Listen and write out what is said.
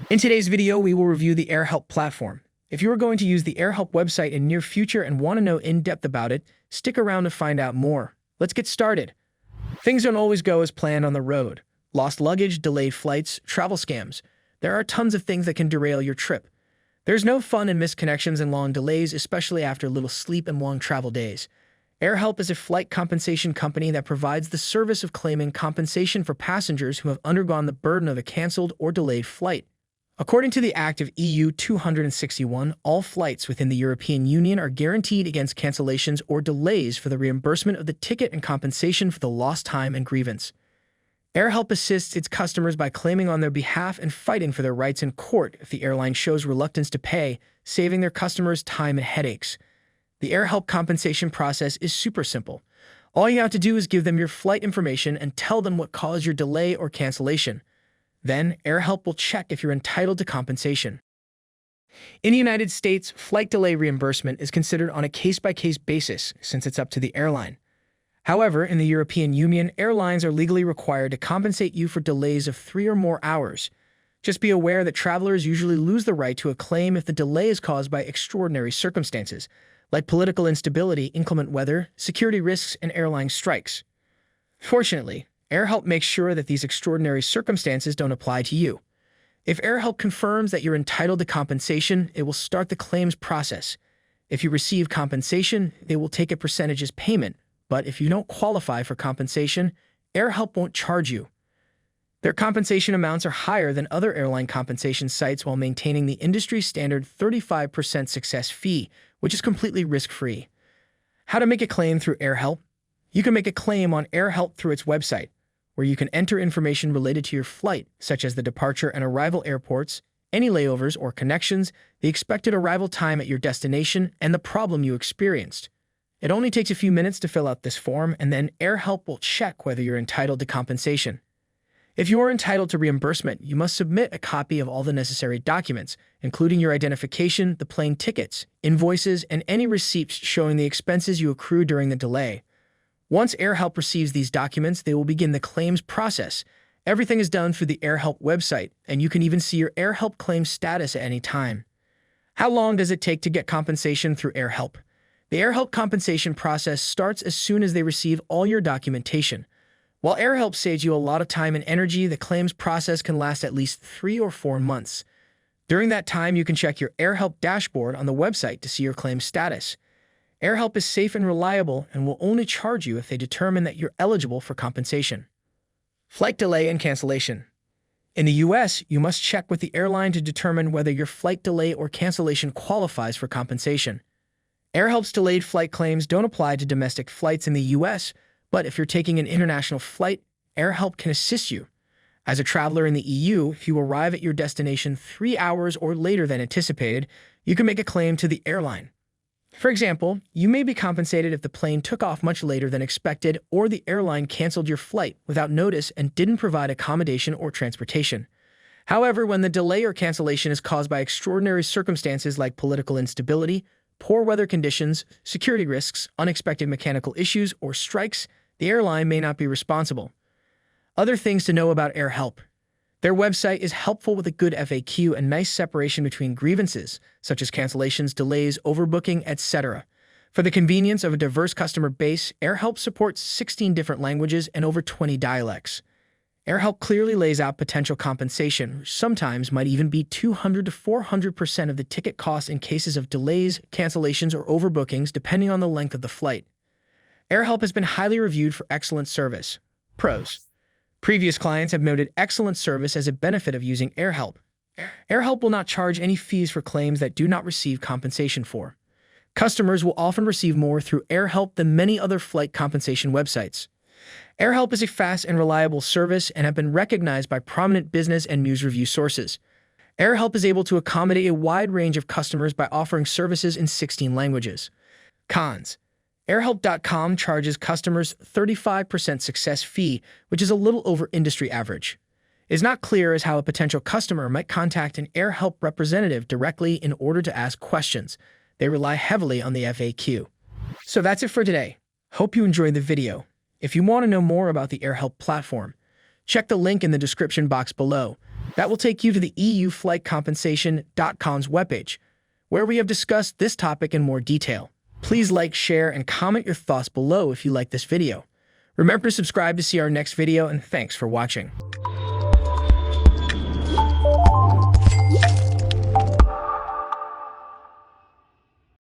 In today's video, we will review the AirHelp platform. If you are going to use the AirHelp website in near future and want to know in-depth about it, stick around to find out more. Let's get started. Things don't always go as planned on the road. Lost luggage, delayed flights, travel scams. There are tons of things that can derail your trip. There's no fun in missed connections and long delays, especially after little sleep and long travel days. AirHelp is a flight compensation company that provides the service of claiming compensation for passengers who have undergone the burden of a canceled or delayed flight. According to the Act of EU 261, all flights within the European Union are guaranteed against cancellations or delays for the reimbursement of the ticket and compensation for the lost time and grievance. AirHelp assists its customers by claiming on their behalf and fighting for their rights in court if the airline shows reluctance to pay, saving their customers time and headaches. The AirHelp compensation process is super simple. All you have to do is give them your flight information and tell them what caused your delay or cancellation. Then, AirHelp will check if you're entitled to compensation. In the United States, flight delay reimbursement is considered on a case-by-case basis since it's up to the airline. However, in the European Union, airlines are legally required to compensate you for delays of 3 or more hours. Just be aware that travelers usually lose the right to a claim if the delay is caused by extraordinary circumstances, like political instability, inclement weather, security risks, and airline strikes. Fortunately, AirHelp makes sure that these extraordinary circumstances don't apply to you. If AirHelp confirms that you're entitled to compensation, it will start the claims process. If you receive compensation, they will take a percentage as payment, but if you don't qualify for compensation, AirHelp won't charge you. Their compensation amounts are higher than other airline compensation sites while maintaining the industry standard 35% success fee, which is completely risk-free. How to make a claim through AirHelp? You can make a claim on AirHelp through its website, where you can enter information related to your flight, such as the departure and arrival airports, any layovers or connections, the expected arrival time at your destination, and the problem you experienced. It only takes a few minutes to fill out this form, and then AirHelp will check whether you're entitled to compensation. If you are entitled to reimbursement, you must submit a copy of all the necessary documents, including your identification, the plane tickets, invoices, and any receipts showing the expenses you accrued during the delay. Once AirHelp receives these documents, they will begin the claims process. Everything is done through the AirHelp website, and you can even see your AirHelp claim status at any time. How long does it take to get compensation through AirHelp? The AirHelp compensation process starts as soon as they receive all your documentation. While AirHelp saves you a lot of time and energy, the claims process can last at least 3 or 4 months. During that time, you can check your AirHelp dashboard on the website to see your claim status. AirHelp is safe and reliable and will only charge you if they determine that you're eligible for compensation. Flight delay and cancellation. In the U.S., you must check with the airline to determine whether your flight delay or cancellation qualifies for compensation. AirHelp's delayed flight claims don't apply to domestic flights in the U.S., but if you're taking an international flight, AirHelp can assist you. As a traveler in the EU, if you arrive at your destination 3 hours or later than anticipated, you can make a claim to the airline. For example, you may be compensated if the plane took off much later than expected or the airline canceled your flight without notice and didn't provide accommodation or transportation. However, when the delay or cancellation is caused by extraordinary circumstances like political instability, poor weather conditions, security risks, unexpected mechanical issues, or strikes, the airline may not be responsible. Other things to know about AirHelp. Their website is helpful with a good FAQ and nice separation between grievances, such as cancellations, delays, overbooking, etc. For the convenience of a diverse customer base, AirHelp supports 16 different languages and over 20 dialects. AirHelp clearly lays out potential compensation, which sometimes might even be 200 to 400% of the ticket cost in cases of delays, cancellations, or overbookings, depending on the length of the flight. AirHelp has been highly reviewed for excellent service. Pros. Previous clients have noted excellent service as a benefit of using AirHelp. AirHelp will not charge any fees for claims that do not receive compensation for. Customers will often receive more through AirHelp than many other flight compensation websites. AirHelp is a fast and reliable service and have been recognized by prominent business and news review sources. AirHelp is able to accommodate a wide range of customers by offering services in 16 languages. Cons. AirHelp.com charges customers 35% success fee, which is a little over industry average. It is not clear as how a potential customer might contact an AirHelp representative directly in order to ask questions. They rely heavily on the FAQ. So that's it for today. Hope you enjoyed the video. If you want to know more about the AirHelp platform, check the link in the description box below. That will take you to the euflightcompensation.com's webpage, where we have discussed this topic in more detail. Please like, share, and comment your thoughts below if you like this video. Remember to subscribe to see our next video, and thanks for watching.